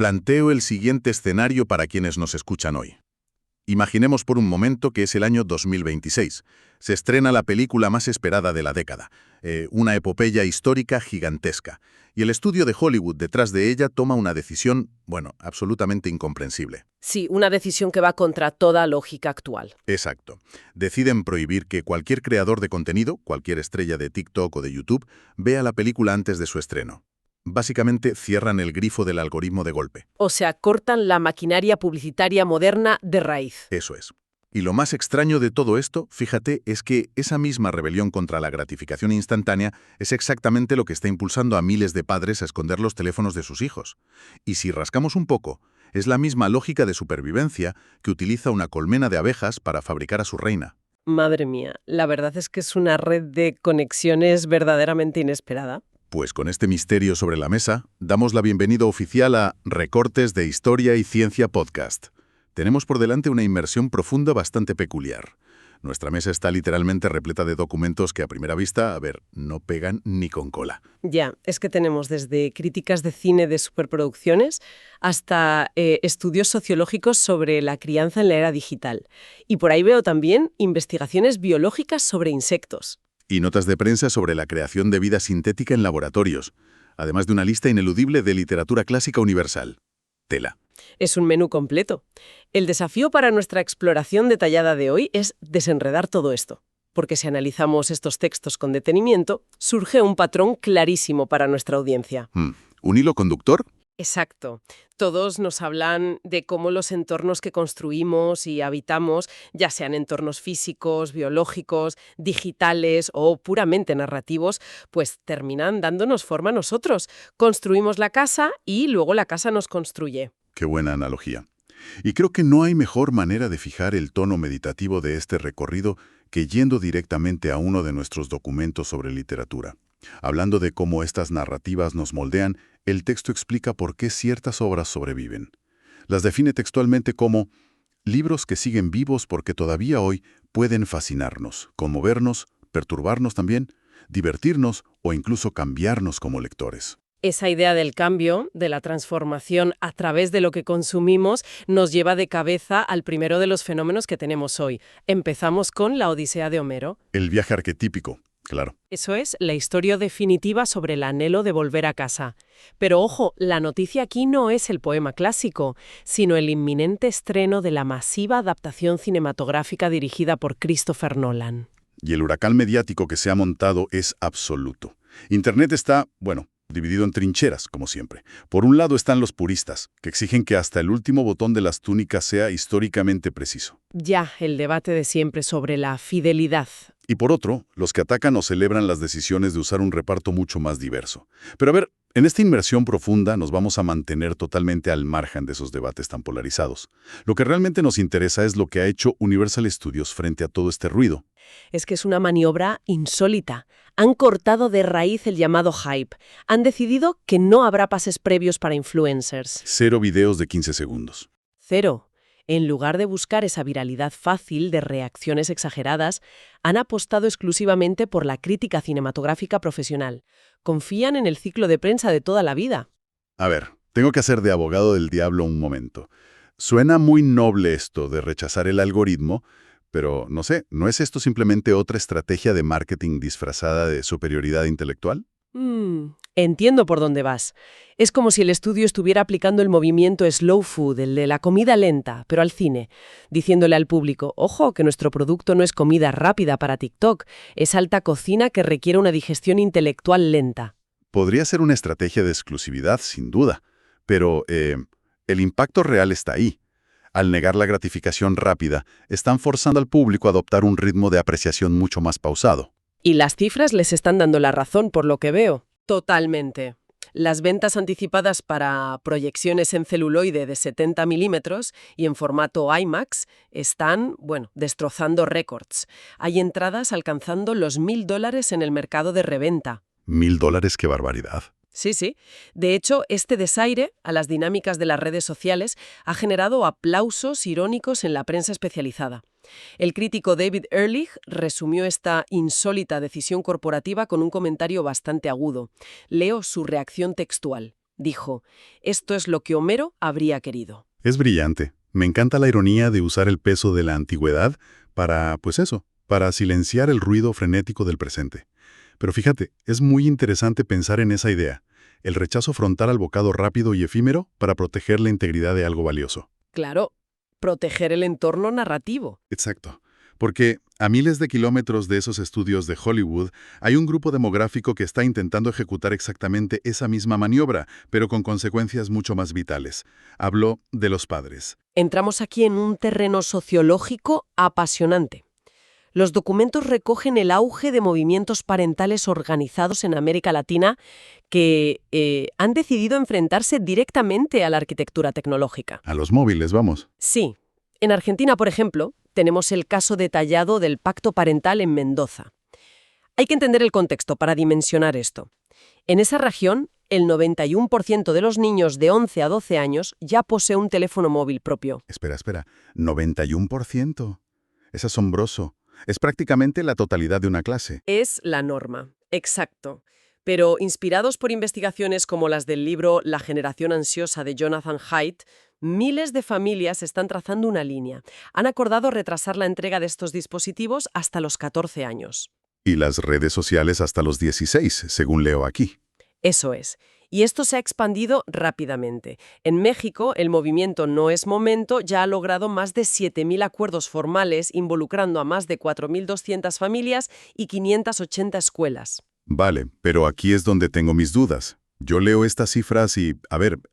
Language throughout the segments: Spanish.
Planteo el siguiente escenario para quienes nos escuchan hoy. Imaginemos por un momento que es el año 2026. Se estrena la película más esperada de la década, una epopeya histórica gigantesca, y el estudio de Hollywood detrás de ella toma una decisión, bueno, absolutamente incomprensible. Sí, una decisión que va contra toda lógica actual. Exacto. Deciden prohibir que cualquier creador de contenido, cualquier estrella de TikTok o de YouTube, vea la película antes de su estreno. Básicamente cierran el grifo del algoritmo de golpe. O sea, cortan la maquinaria publicitaria moderna de raíz. Eso es. Y lo más extraño de todo esto, fíjate, es que esa misma rebelión contra la gratificación instantánea es exactamente lo que está impulsando a miles de padres a esconder los teléfonos de sus hijos. Y si rascamos un poco, es la misma lógica de supervivencia que utiliza una colmena de abejas para fabricar a su reina. Madre mía, la verdad es que es una red de conexiones verdaderamente inesperada. Pues con este misterio sobre la mesa, damos la bienvenida oficial a Recortes de Historia y Ciencia Podcast. Tenemos por delante una inmersión profunda bastante peculiar. Nuestra mesa está literalmente repleta de documentos que a primera vista, no pegan ni con cola. Ya, es que tenemos desde críticas de cine de superproducciones hasta estudios sociológicos sobre la crianza en la era digital. Y por ahí veo también investigaciones biológicas sobre insectos. Y notas de prensa sobre la creación de vida sintética en laboratorios, además de una lista ineludible de literatura clásica universal. Tela. Es un menú completo. El desafío para nuestra exploración detallada de hoy es desenredar todo esto, porque si analizamos estos textos con detenimiento, surge un patrón clarísimo para nuestra audiencia. ¿Un hilo conductor? Exacto. Todos nos hablan de cómo los entornos que construimos y habitamos, ya sean entornos físicos, biológicos, digitales o puramente narrativos, pues terminan dándonos forma a nosotros. Construimos la casa y luego la casa nos construye. Qué buena analogía. Y creo que no hay mejor manera de fijar el tono meditativo de este recorrido que yendo directamente a uno de nuestros documentos sobre literatura. Hablando de cómo estas narrativas nos moldean, el texto explica por qué ciertas obras sobreviven. Las define textualmente como libros que siguen vivos porque todavía hoy pueden fascinarnos, conmovernos, perturbarnos también, divertirnos o incluso cambiarnos como lectores. Esa idea del cambio, de la transformación a través de lo que consumimos, nos lleva de cabeza al primero de los fenómenos que tenemos hoy. Empezamos con la Odisea de Homero. El viaje arquetípico, claro. Eso es, la historia definitiva sobre el anhelo de volver a casa. Pero ojo, la noticia aquí no es el poema clásico, sino el inminente estreno de la masiva adaptación cinematográfica dirigida por Christopher Nolan. Y el huracán mediático que se ha montado es absoluto. Internet está, dividido en trincheras, como siempre. Por un lado están los puristas, que exigen que hasta el último botón de las túnicas sea históricamente preciso. Ya, el debate de siempre sobre la fidelidad. Y por otro, los que atacan o celebran las decisiones de usar un reparto mucho más diverso. Pero en esta inmersión profunda nos vamos a mantener totalmente al margen de esos debates tan polarizados. Lo que realmente nos interesa es lo que ha hecho Universal Studios frente a todo este ruido. Es que es una maniobra insólita. Han cortado de raíz el llamado hype. Han decidido que no habrá pases previos para influencers. 0 videos de 15 segundos. 0. En lugar de buscar esa viralidad fácil de reacciones exageradas, han apostado exclusivamente por la crítica cinematográfica profesional. Confían en el ciclo de prensa de toda la vida. Tengo que hacer de abogado del diablo un momento. Suena muy noble esto de rechazar el algoritmo, pero no sé, ¿no es esto simplemente otra estrategia de marketing disfrazada de superioridad intelectual? Entiendo por dónde vas. Es como si el estudio estuviera aplicando el movimiento slow food, el de la comida lenta, pero al cine, diciéndole al público, ojo, que nuestro producto no es comida rápida para TikTok, es alta cocina que requiere una digestión intelectual lenta. Podría ser una estrategia de exclusividad, sin duda, pero el impacto real está ahí. Al negar la gratificación rápida, están forzando al público a adoptar un ritmo de apreciación mucho más pausado. Y las cifras les están dando la razón, por lo que veo. Totalmente. Las ventas anticipadas para proyecciones en celuloide de 70 milímetros y en formato IMAX están, destrozando récords. Hay entradas alcanzando los $1.000 en el mercado de reventa. $1.000, qué barbaridad. Sí. De hecho, este desaire a las dinámicas de las redes sociales ha generado aplausos irónicos en la prensa especializada. El crítico David Ehrlich resumió esta insólita decisión corporativa con un comentario bastante agudo. Leo su reacción textual. Dijo, esto es lo que Homero habría querido. Es brillante. Me encanta la ironía de usar el peso de la antigüedad para, pues eso, para silenciar el ruido frenético del presente. Pero fíjate, es muy interesante pensar en esa idea, el rechazo frontal al bocado rápido y efímero para proteger la integridad de algo valioso. Claro, proteger el entorno narrativo. Exacto. Porque a miles de kilómetros de esos estudios de Hollywood hay un grupo demográfico que está intentando ejecutar exactamente esa misma maniobra, pero con consecuencias mucho más vitales. Hablo de los padres. Entramos aquí en un terreno sociológico apasionante. Los documentos recogen el auge de movimientos parentales organizados en América Latina que han decidido enfrentarse directamente a la arquitectura tecnológica. A los móviles, vamos. Sí. En Argentina, por ejemplo, tenemos el caso detallado del pacto parental en Mendoza. Hay que entender el contexto para dimensionar esto. En esa región, el 91% de los niños de 11 a 12 años ya posee un teléfono móvil propio. Espera. 91%. Es asombroso. Es prácticamente la totalidad de una clase. Es la norma, exacto. Pero inspirados por investigaciones como las del libro La generación ansiosa de Jonathan Haidt, miles de familias están trazando una línea. Han acordado retrasar la entrega de estos dispositivos hasta los 14 años. Y las redes sociales hasta los 16, según leo aquí. Eso es. Y esto se ha expandido rápidamente. En México, el movimiento No es Momento ya ha logrado más de 7.000 acuerdos formales involucrando a más de 4.200 familias y 580 escuelas. Vale, pero aquí es donde tengo mis dudas. Yo leo estas cifras y,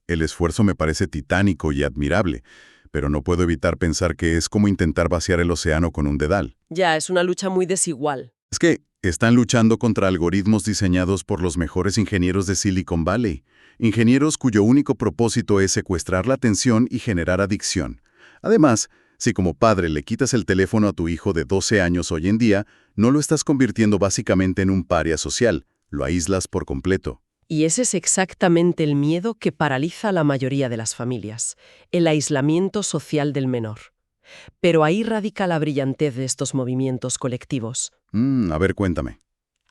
el esfuerzo me parece titánico y admirable, pero no puedo evitar pensar que es como intentar vaciar el océano con un dedal. Ya, es una lucha muy desigual. Es que están luchando contra algoritmos diseñados por los mejores ingenieros de Silicon Valley, ingenieros cuyo único propósito es secuestrar la atención y generar adicción. Además, si como padre le quitas el teléfono a tu hijo de 12 años hoy en día, no lo estás convirtiendo básicamente en un paria social, lo aíslas por completo. Y ese es exactamente el miedo que paraliza a la mayoría de las familias, el aislamiento social del menor. Pero ahí radica la brillantez de estos movimientos colectivos. Cuéntame.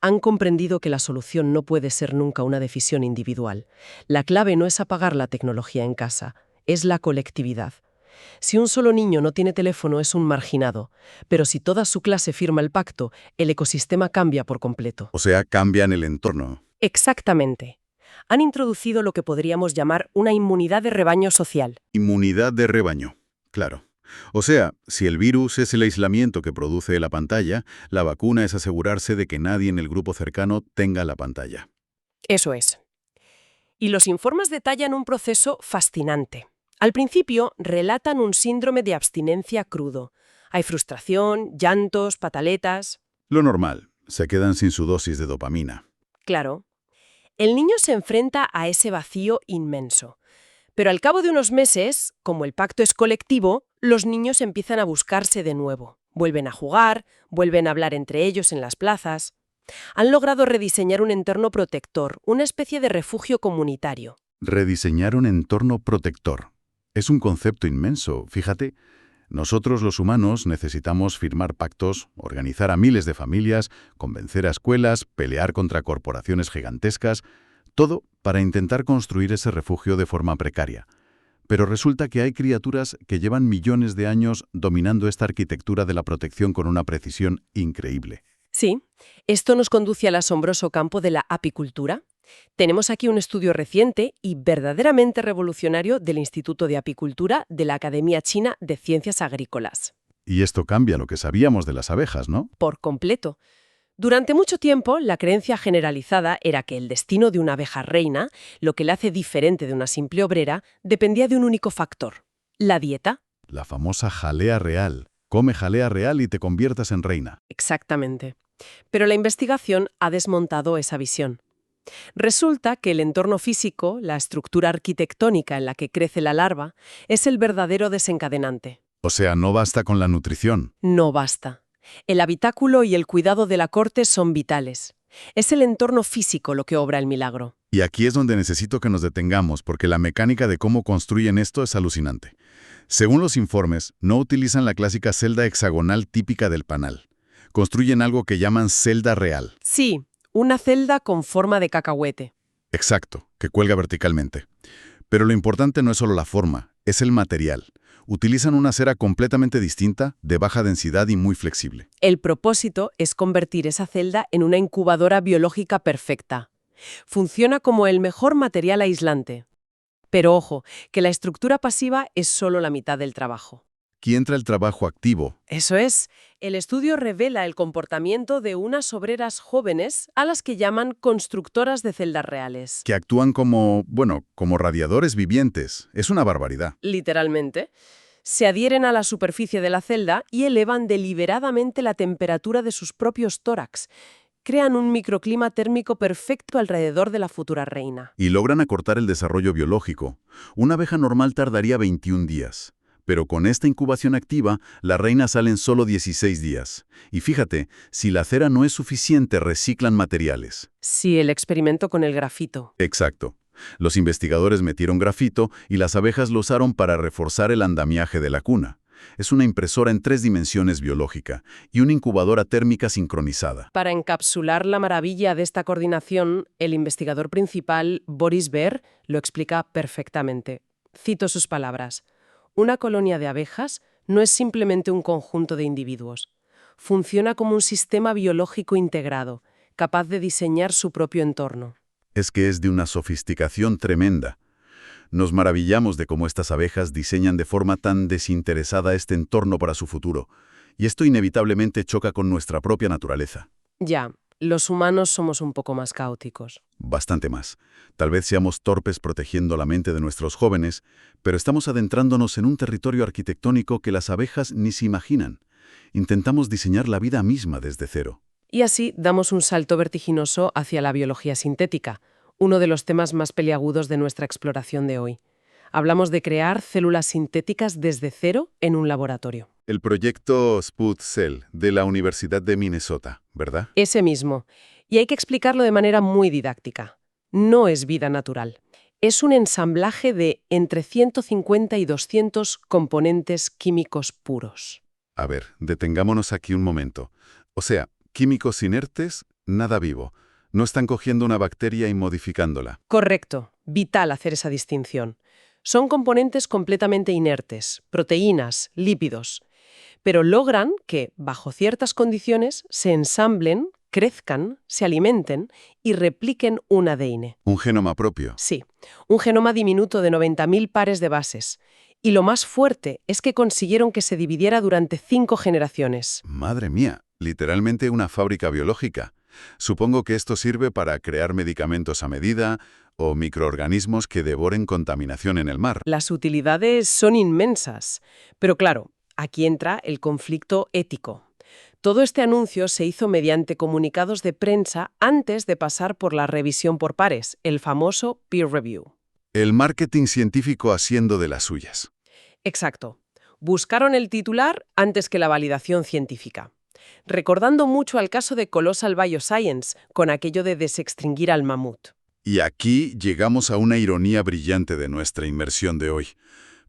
Han comprendido que la solución no puede ser nunca una decisión individual. La clave no es apagar la tecnología en casa, es la colectividad. Si un solo niño no tiene teléfono es un marginado, pero si toda su clase firma el pacto, el ecosistema cambia por completo. O sea, cambian el entorno. Exactamente. Han introducido lo que podríamos llamar una inmunidad de rebaño social. Inmunidad de rebaño, claro. O sea, si el virus es el aislamiento que produce la pantalla, la vacuna es asegurarse de que nadie en el grupo cercano tenga la pantalla. Eso es. Y los informes detallan un proceso fascinante. Al principio, relatan un síndrome de abstinencia crudo. Hay frustración, llantos, pataletas. Lo normal, se quedan sin su dosis de dopamina. Claro. El niño se enfrenta a ese vacío inmenso. Pero al cabo de unos meses, como el pacto es colectivo, los niños empiezan a buscarse de nuevo. Vuelven a jugar, vuelven a hablar entre ellos en las plazas. Han logrado rediseñar un entorno protector, una especie de refugio comunitario. Rediseñar un entorno protector. Es un concepto inmenso, fíjate. Nosotros los humanos necesitamos firmar pactos, organizar a miles de familias, convencer a escuelas, pelear contra corporaciones gigantescas, todo para intentar construir ese refugio de forma precaria. Pero resulta que hay criaturas que llevan millones de años dominando esta arquitectura de la protección con una precisión increíble. Sí, esto nos conduce al asombroso campo de la apicultura. Tenemos aquí un estudio reciente y verdaderamente revolucionario del Instituto de Apicultura de la Academia China de Ciencias Agrícolas. Y esto cambia lo que sabíamos de las abejas, ¿no? Por completo. Durante mucho tiempo, la creencia generalizada era que el destino de una abeja reina, lo que la hace diferente de una simple obrera, dependía de un único factor: la dieta. La famosa jalea real. Come jalea real y te conviertas en reina. Exactamente. Pero la investigación ha desmontado esa visión. Resulta que el entorno físico, la estructura arquitectónica en la que crece la larva, es el verdadero desencadenante. O sea, no basta con la nutrición. No basta. El habitáculo y el cuidado de la corte son vitales. Es el entorno físico lo que obra el milagro. Y aquí es donde necesito que nos detengamos, porque la mecánica de cómo construyen esto es alucinante. Según los informes, no utilizan la clásica celda hexagonal típica del panal. Construyen algo que llaman celda real. Sí, una celda con forma de cacahuete. Exacto, que cuelga verticalmente. Pero lo importante no es solo la forma, es el material. Utilizan una cera completamente distinta, de baja densidad y muy flexible. El propósito es convertir esa celda en una incubadora biológica perfecta. Funciona como el mejor material aislante. Pero ojo, que la estructura pasiva es solo la mitad del trabajo. Aquí entra el trabajo activo. Eso es, el estudio revela el comportamiento de unas obreras jóvenes a las que llaman constructoras de celdas reales. Que actúan como radiadores vivientes. Es una barbaridad. Literalmente. Se adhieren a la superficie de la celda y elevan deliberadamente la temperatura de sus propios tórax. Crean un microclima térmico perfecto alrededor de la futura reina. Y logran acortar el desarrollo biológico. Una abeja normal tardaría 21 días. Pero con esta incubación activa, la reina sale en solo 16 días. Y fíjate, si la cera no es suficiente, reciclan materiales. Sí, el experimento con el grafito. Exacto. Los investigadores metieron grafito y las abejas lo usaron para reforzar el andamiaje de la cuna. Es una impresora en 3 dimensiones biológica y una incubadora térmica sincronizada. Para encapsular la maravilla de esta coordinación, el investigador principal, Boris Baer, lo explica perfectamente. Cito sus palabras. Una colonia de abejas no es simplemente un conjunto de individuos. Funciona como un sistema biológico integrado, capaz de diseñar su propio entorno. Es que es de una sofisticación tremenda. Nos maravillamos de cómo estas abejas diseñan de forma tan desinteresada este entorno para su futuro, y esto inevitablemente choca con nuestra propia naturaleza. Ya, los humanos somos un poco más caóticos. Bastante más. Tal vez seamos torpes protegiendo la mente de nuestros jóvenes, pero estamos adentrándonos en un territorio arquitectónico que las abejas ni se imaginan. Intentamos diseñar la vida misma desde cero. Y así damos un salto vertiginoso hacia la biología sintética, uno de los temas más peliagudos de nuestra exploración de hoy. Hablamos de crear células sintéticas desde cero en un laboratorio. El proyecto SputCell de la Universidad de Minnesota, ¿verdad? Ese mismo. Y hay que explicarlo de manera muy didáctica. No es vida natural. Es un ensamblaje de entre 150 y 200 componentes químicos puros. A ver, detengámonos aquí un momento. O sea, químicos inertes, nada vivo. No están cogiendo una bacteria y modificándola. Correcto. Vital hacer esa distinción. Son componentes completamente inertes, proteínas, lípidos, pero logran que, bajo ciertas condiciones, se ensamblen, crezcan, se alimenten y repliquen un ADN. Un genoma propio. Sí, un genoma diminuto de 90.000 pares de bases. Y lo más fuerte es que consiguieron que se dividiera durante 5 generaciones. Madre mía, literalmente una fábrica biológica. Supongo que esto sirve para crear medicamentos a medida o microorganismos que devoren contaminación en el mar. Las utilidades son inmensas. Pero claro, aquí entra el conflicto ético. Todo este anuncio se hizo mediante comunicados de prensa antes de pasar por la revisión por pares, el famoso peer review. El marketing científico haciendo de las suyas. Exacto. Buscaron el titular antes que la validación científica. Recordando mucho al caso de Colossal Bioscience, con aquello de desextinguir al mamut. Y aquí llegamos a una ironía brillante de nuestra inmersión de hoy.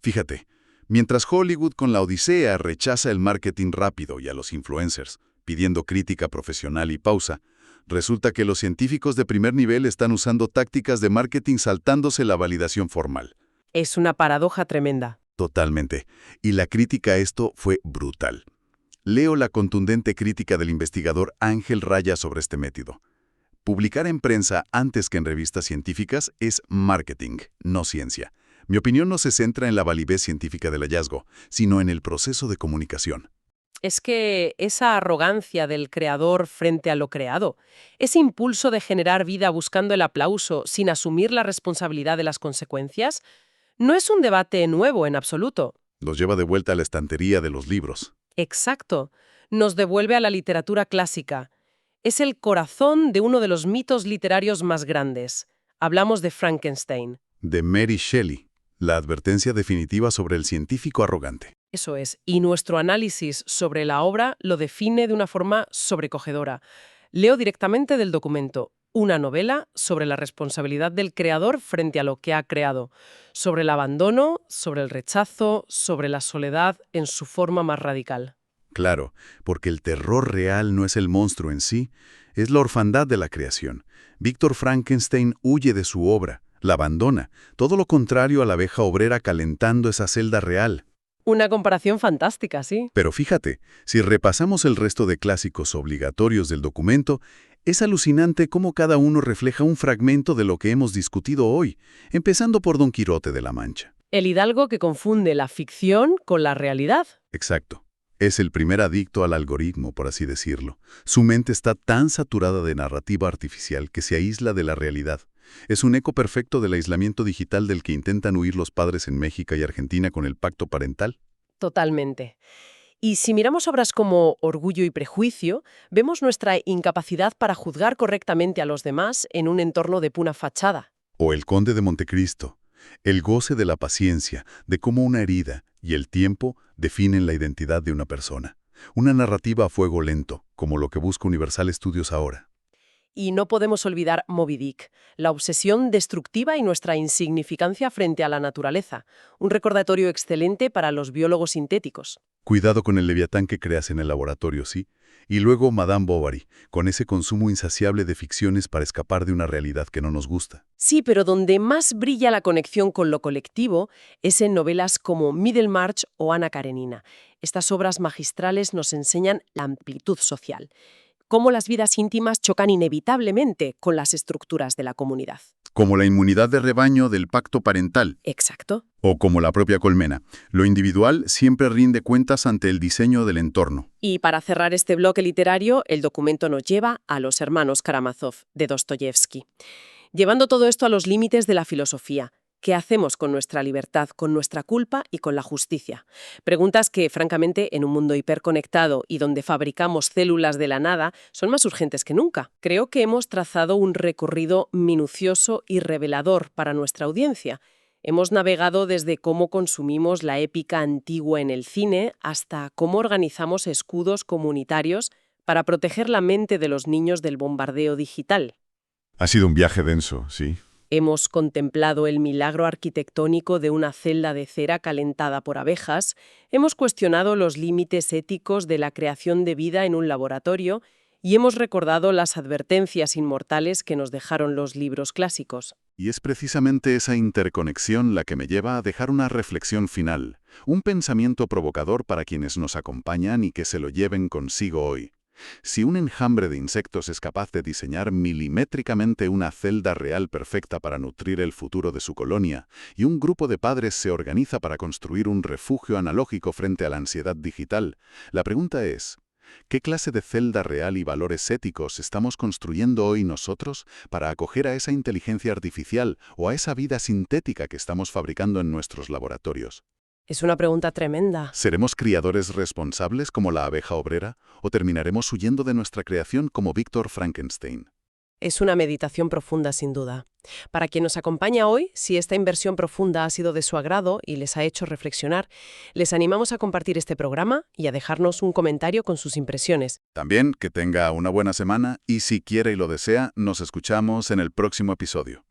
Fíjate, mientras Hollywood con la Odisea rechaza el marketing rápido y a los influencers, pidiendo crítica profesional y pausa, resulta que los científicos de primer nivel están usando tácticas de marketing saltándose la validación formal. Es una paradoja tremenda. Totalmente. Y la crítica a esto fue brutal. Leo la contundente crítica del investigador Ángel Raya sobre este método. Publicar en prensa antes que en revistas científicas es marketing, no ciencia. Mi opinión no se centra en la validez científica del hallazgo, sino en el proceso de comunicación. Es que esa arrogancia del creador frente a lo creado, ese impulso de generar vida buscando el aplauso sin asumir la responsabilidad de las consecuencias, no es un debate nuevo en absoluto. Los lleva de vuelta a la estantería de los libros. Exacto. Nos devuelve a la literatura clásica. Es el corazón de uno de los mitos literarios más grandes. Hablamos de Frankenstein. De Mary Shelley, la advertencia definitiva sobre el científico arrogante. Eso es. Y nuestro análisis sobre la obra lo define de una forma sobrecogedora. Leo directamente del documento. Una novela sobre la responsabilidad del creador frente a lo que ha creado, sobre el abandono, sobre el rechazo, sobre la soledad en su forma más radical. Claro, porque el terror real no es el monstruo en sí, es la orfandad de la creación. Víctor Frankenstein huye de su obra, La abandona, todo lo contrario a la abeja obrera calentando esa celda real. Una comparación fantástica, sí. Pero fíjate, si repasamos el resto de clásicos obligatorios del documento, es alucinante cómo cada uno refleja un fragmento de lo que hemos discutido hoy, empezando por Don Quijote de la Mancha. El hidalgo que confunde la ficción con la realidad. Exacto. Es el primer adicto al algoritmo, por así decirlo. Su mente está tan saturada de narrativa artificial que se aísla de la realidad. Es un eco perfecto del aislamiento digital del que intentan huir los padres en México y Argentina con el pacto parental. Totalmente. Y si miramos obras como Orgullo y Prejuicio, vemos nuestra incapacidad para juzgar correctamente a los demás en un entorno de pura fachada. O El Conde de Montecristo. El goce de la paciencia, de cómo una herida y el tiempo definen la identidad de una persona. Una narrativa a fuego lento, como lo que busca Universal Studios ahora. Y no podemos olvidar Moby Dick, la obsesión destructiva y nuestra insignificancia frente a la naturaleza. Un recordatorio excelente para los biólogos sintéticos. Cuidado con el leviatán que creas en el laboratorio, ¿sí? Y luego Madame Bovary, con ese consumo insaciable de ficciones para escapar de una realidad que no nos gusta. Sí, pero donde más brilla la conexión con lo colectivo es en novelas como Middlemarch o Ana Karenina. Estas obras magistrales nos enseñan la amplitud social, cómo las vidas íntimas chocan inevitablemente con las estructuras de la comunidad. Como la inmunidad de rebaño del pacto parental. Exacto. O como la propia colmena. Lo individual siempre rinde cuentas ante el diseño del entorno. Y para cerrar este bloque literario, el documento nos lleva a Los hermanos Karamazov, de Dostoyevsky. Llevando todo esto a los límites de la filosofía. ¿Qué hacemos con nuestra libertad, con nuestra culpa y con la justicia? Preguntas que, francamente, en un mundo hiperconectado y donde fabricamos células de la nada, son más urgentes que nunca. Creo que hemos trazado un recorrido minucioso y revelador para nuestra audiencia. Hemos navegado desde cómo consumimos la épica antigua en el cine hasta cómo organizamos escudos comunitarios para proteger la mente de los niños del bombardeo digital. Ha sido un viaje denso, sí. Hemos contemplado el milagro arquitectónico de una celda de cera calentada por abejas, hemos cuestionado los límites éticos de la creación de vida en un laboratorio y hemos recordado las advertencias inmortales que nos dejaron los libros clásicos. Y es precisamente esa interconexión la que me lleva a dejar una reflexión final, un pensamiento provocador para quienes nos acompañan y que se lo lleven consigo hoy. Si un enjambre de insectos es capaz de diseñar milimétricamente una celda real perfecta para nutrir el futuro de su colonia, y un grupo de padres se organiza para construir un refugio analógico frente a la ansiedad digital, la pregunta es, ¿qué clase de celda real y valores éticos estamos construyendo hoy nosotros para acoger a esa inteligencia artificial o a esa vida sintética que estamos fabricando en nuestros laboratorios? Es una pregunta tremenda. ¿Seremos criadores responsables como la abeja obrera o terminaremos huyendo de nuestra creación como Víctor Frankenstein? Es una meditación profunda, sin duda. Para quien nos acompaña hoy, si esta inversión profunda ha sido de su agrado y les ha hecho reflexionar, les animamos a compartir este programa y a dejarnos un comentario con sus impresiones. También que tenga una buena semana y si quiere y lo desea, nos escuchamos en el próximo episodio.